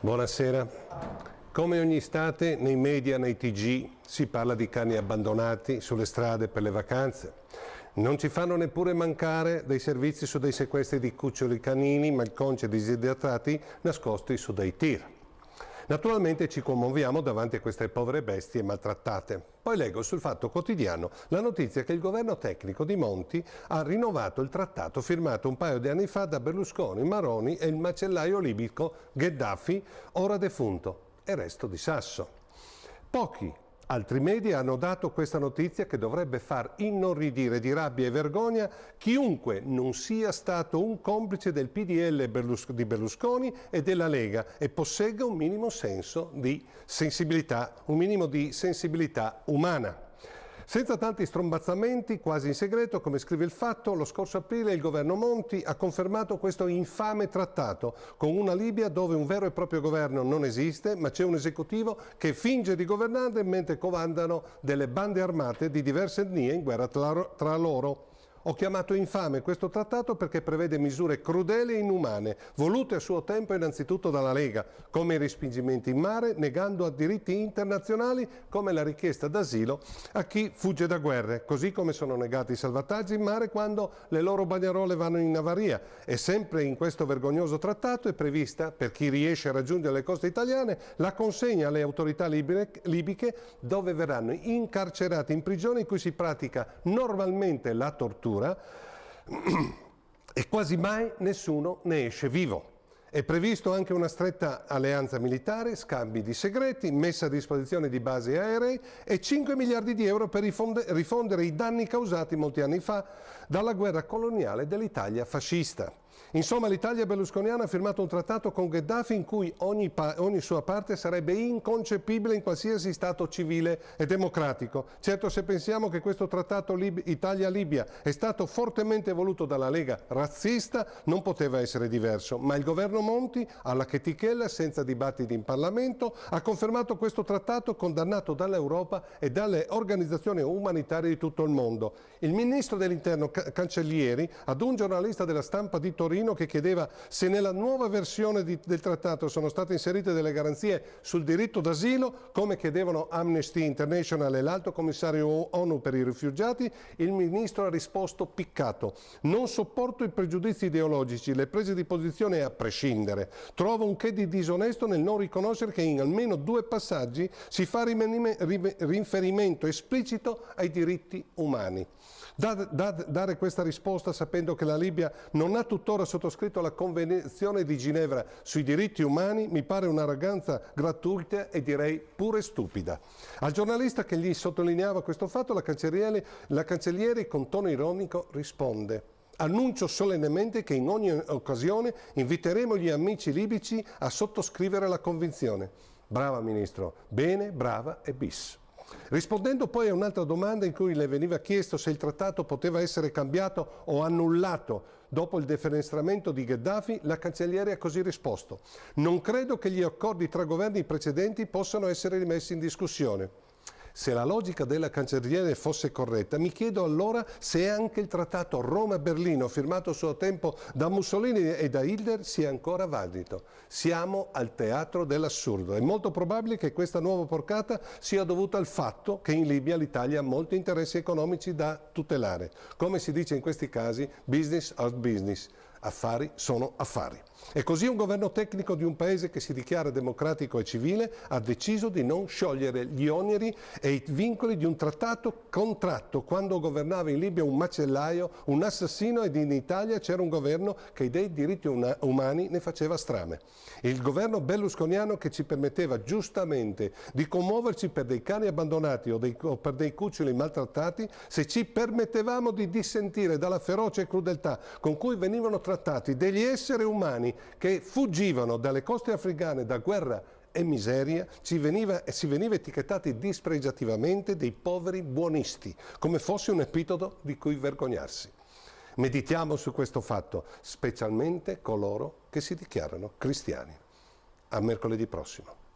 Buonasera. Come ogni estate, nei media, nei TG, si parla di cani abbandonati sulle strade per le vacanze. Non ci fanno neppure mancare dei servizi su dei sequestri di cuccioli canini, malconci e disidratati nascosti su dei tir. Naturalmente ci commuoviamo davanti a queste povere bestie maltrattate. Poi leggo sul Fatto Quotidiano la notizia che il governo tecnico di Monti ha rinnovato il trattato firmato un paio di anni fa da Berlusconi, Maroni e il macellaio libico Gheddafi, ora defunto, e resto di sasso. Pochi altri media hanno dato questa notizia che dovrebbe far inorridire di rabbia e vergogna chiunque non sia stato un complice del PDL di Berlusconi e della Lega e possegga un minimo senso di sensibilità, un minimo di sensibilità umana. Senza tanti strombazzamenti, quasi in segreto, come scrive il Fatto, lo scorso aprile il governo Monti ha confermato questo infame trattato con una Libia dove un vero e proprio governo non esiste, ma c'è un esecutivo che finge di governare mentre comandano delle bande armate di diverse etnie in guerra tra loro. Ho chiamato infame questo trattato perché prevede misure crudeli e inumane, volute a suo tempo innanzitutto dalla Lega, come i respingimenti in mare, negando a diritti internazionali come la richiesta d'asilo a chi fugge da guerre, così come sono negati i salvataggi in mare quando le loro banierole vanno in avaria. E sempre in questo vergognoso trattato è prevista, per chi riesce a raggiungere le coste italiane, la consegna alle autorità libiche dove verranno incarcerati in prigioni in cui si pratica normalmente la tortura e quasi mai nessuno ne esce vivo. È previsto anche una stretta alleanza militare, scambi di segreti, messa a disposizione di basi aerei e 5 miliardi di euro per rifondere i danni causati molti anni fa dalla guerra coloniale dell'Italia fascista. Insomma, l'Italia berlusconiana ha firmato un trattato con Gheddafi in cui ogni sua parte sarebbe inconcepibile in qualsiasi stato civile e democratico. Certo, se pensiamo che questo trattato Italia-Libia è stato fortemente voluto dalla Lega razzista, non poteva essere diverso. Ma il governo Monti, alla chetichella, senza dibattiti in Parlamento, ha confermato questo trattato condannato dall'Europa e dalle organizzazioni umanitarie di tutto il mondo. Il ministro dell'Interno Cancellieri, ad un giornalista della Stampa di Torino, che chiedeva se nella nuova versione del trattato sono state inserite delle garanzie sul diritto d'asilo, come chiedevano Amnesty International e l'Alto Commissario ONU per i rifugiati, il ministro ha risposto piccato: non sopporto i pregiudizi ideologici, le prese di posizione a prescindere. Trovo un che di disonesto nel non riconoscere che in almeno 2 passaggi si fa riferimento esplicito ai diritti umani. Dare questa risposta sapendo che la Libia non ha tuttora sottoscritto la Convenzione di Ginevra sui diritti umani mi pare un'arroganza gratuita e direi pure stupida. Al giornalista che gli sottolineava questo fatto la cancelliere con tono ironico risponde: annuncio solennemente che in ogni occasione inviteremo gli amici libici a sottoscrivere la Convenzione. Brava Ministro, bene, brava e bis. Rispondendo poi a un'altra domanda in cui le veniva chiesto se il trattato poteva essere cambiato o annullato dopo il defenestramento di Gheddafi, la cancelliere ha così risposto: non credo che gli accordi tra governi precedenti possano essere rimessi in discussione. Se la logica della cancelliere fosse corretta, mi chiedo allora se anche il trattato Roma-Berlino, firmato a suo tempo da Mussolini e da Hitler, sia ancora valido. Siamo al teatro dell'assurdo. È molto probabile che questa nuova porcata sia dovuta al fatto che in Libia l'Italia ha molti interessi economici da tutelare. Come si dice in questi casi, business out business. Affari sono affari. E così un governo tecnico di un paese che si dichiara democratico e civile ha deciso di non sciogliere gli oneri e i vincoli di un contratto quando governava in Libia un macellaio, un assassino, ed in Italia c'era un governo che dei diritti umani ne faceva strame. Il governo berlusconiano che ci permetteva giustamente di commuoverci per dei cani abbandonati o per dei cuccioli maltrattati, se ci permettevamo di dissentire dalla feroce crudeltà con cui venivano trattati degli esseri umani che fuggivano dalle coste africane da guerra e miseria, si veniva etichettati dispregiativamente dei poveri buonisti, come fosse un epiteto di cui vergognarsi. Meditiamo su questo fatto, specialmente coloro che si dichiarano cristiani. A mercoledì prossimo.